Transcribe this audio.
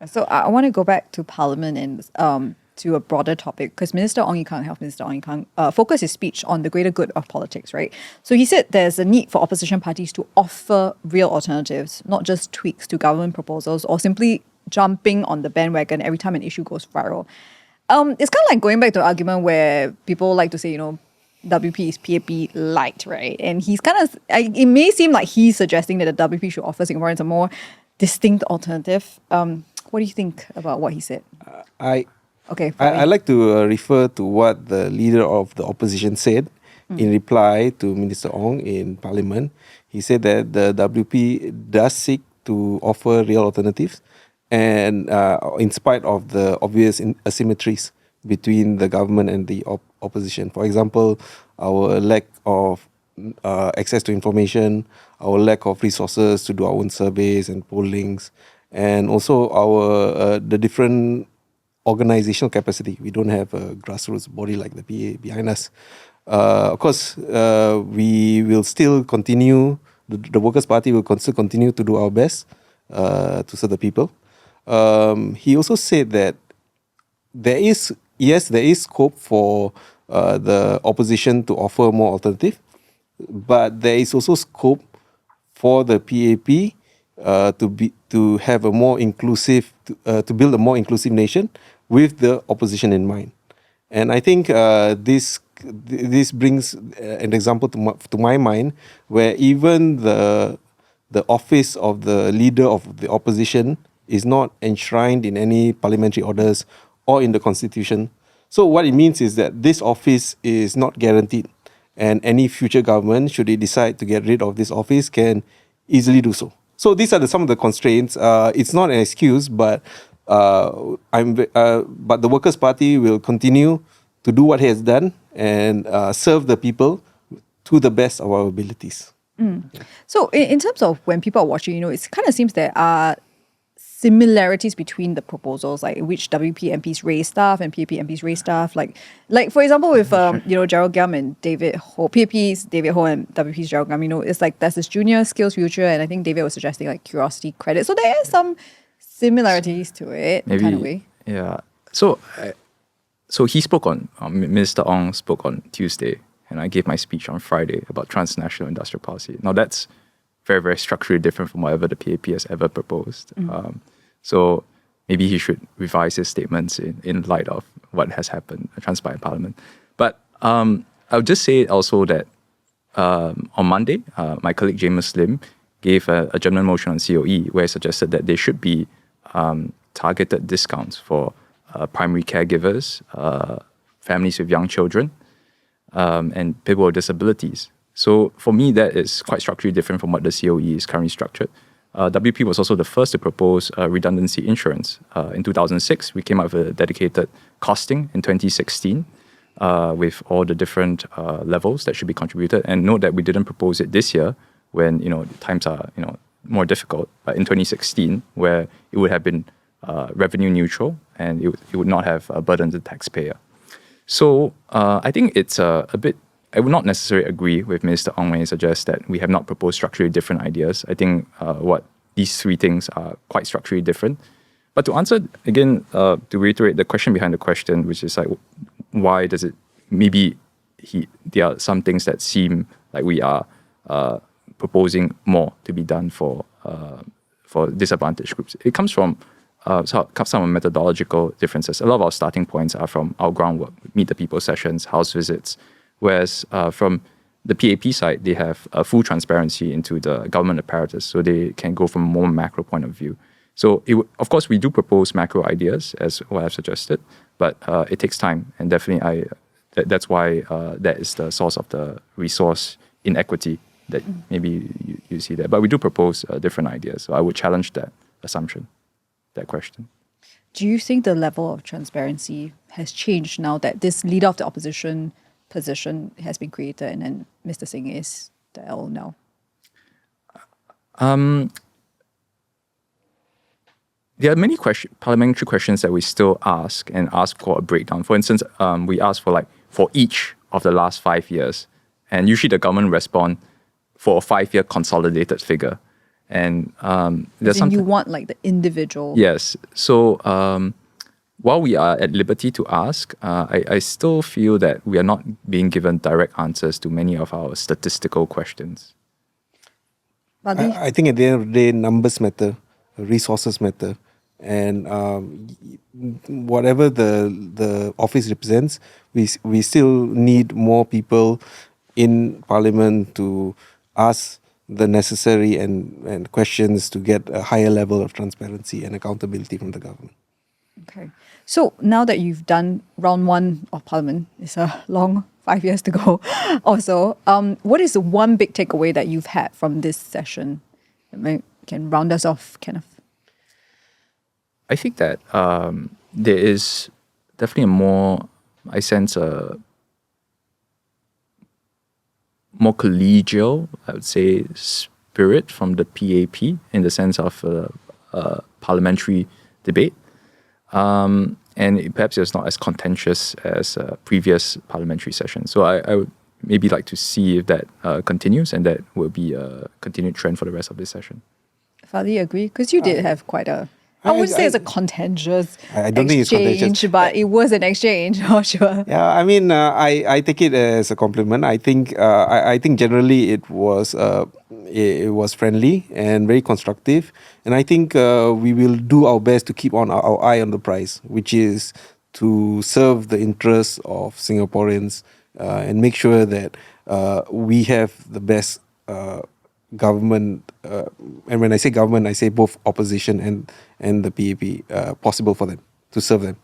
So I want to go back to Parliament and to a broader topic because Minister Ong Ye Kung, Health Minister Ong Ye Kung, focused his speech on the greater good of politics, right? So he said there's a need for opposition parties to offer real alternatives, not just tweaks to government proposals or simply jumping on the bandwagon every time an issue goes viral. It's kind of like going back to an argument where people like to say, WP is PAP-lite, right? And he's it may seem like he's suggesting that the WP should offer Singaporeans a more distinct alternative. What do you think about what he said? I like to refer to what the leader of the opposition said in reply to Minister Ong in Parliament. He said that the WP does seek to offer real alternatives, and in spite of the obvious asymmetries between the government and the opposition. For example, our lack of access to information, our lack of resources to do our own surveys and pollings, and also our the different organizational capacity. We don't have a grassroots body like the PA behind us. Of course, we will still continue, the Workers' Party will still continue to do our best to serve the people. He also said that there is scope for the opposition to offer more alternative, but there is also scope for the PAP to have a more inclusive, to build a more inclusive nation with the opposition in mind. And I think this brings an example to my mind where even the office of the leader of the opposition is not enshrined in any parliamentary orders or in the constitution. So what it means is that this office is not guaranteed, and any future government, should it decide to get rid of this office, can easily do so. So these are some of the constraints. It's not an excuse, but but the Workers' Party will continue to do what it has done and serve the people to the best of our abilities. So in terms of when people are watching, it kind of seems there are similarities between the proposals, like which WP MPs raise stuff and PAP MPs raise stuff. Like for example, with Gerald Giam and David Ho, PAP's David Ho and WP's Gerald Giam, it's like there's this junior skills future, and I think David was suggesting like curiosity credit. So there are some similarities to it, maybe, kind of way. Yeah. So he spoke on Minister Ong spoke on Tuesday, and I gave my speech on Friday about transnational industrial policy. Now that's very, very structurally different from whatever the PAP has ever proposed. So maybe he should revise his statements in light of what has happened, transpired in Parliament. But I'll just say also that on Monday, my colleague James Lim gave a general motion on COE where he suggested that there should be targeted discounts for primary caregivers, families with young children, and people with disabilities. So for me, that is quite structurally different from what the COE is currently structured. WP was also the first to propose redundancy insurance. In 2006, we came up with a dedicated costing in 2016 with all the different levels that should be contributed. And note that we didn't propose it this year when times are more difficult. But in 2016, where it would have been revenue neutral and it would not have burdened the taxpayer. So I think it's a bit. I would not necessarily agree with Minister Ong when he suggests that we have not proposed structurally different ideas. I think what these three things are quite structurally different. But to answer, again, to reiterate the question behind the question, which is like, why does it, maybe there are some things that seem like we are proposing more to be done for disadvantaged groups. It comes from some methodological differences. A lot of our starting points are from our groundwork, meet the people sessions, house visits, whereas from the PAP side, they have full transparency into the government apparatus, so they can go from a more macro point of view. So, of course, we do propose macro ideas, as what I've suggested, but it takes time, and definitely that's why that is the source of the resource inequity that maybe you see there. But we do propose different ideas, so I would challenge that assumption, that question. Do you think the level of transparency has changed now that this leader of the opposition position has been created and then Mr. Singh is the L now? There are many parliamentary questions that we still ask and ask for a breakdown. For instance, we ask for each of the last 5 years, and usually the government respond for a 5-year consolidated figure. And As in you want like the individual. Yes. So while we are at liberty to ask, I still feel that we are not being given direct answers to many of our statistical questions. Fadli? I think at the end of the day, numbers matter, resources matter, and whatever the office represents, we still need more people in Parliament to ask the necessary and questions to get a higher level of transparency and accountability from the government. Okay. So now that you've done round one of Parliament, it's a long 5 years to go also, what is the one big takeaway that you've had from this session? Can round us off, Kenneth? I think that there is definitely a more, I sense a more collegial, I would say, spirit from the PAP in the sense of parliamentary debate. And perhaps it's not as contentious as previous parliamentary sessions. So I would maybe like to see if that continues, and that will be a continued trend for the rest of this session. Fadli, agree? Because you did have quite a, I wouldn't say it's a contentious I don't think it's contentious, but it was an exchange, for sure. Yeah, I mean, I take it as a compliment. I think generally it was friendly and very constructive, and I think we will do our best to keep on our eye on the prize, which is to serve the interests of Singaporeans and make sure that we have the best government. And when I say government, I say both opposition and the PAP possible for them to serve them.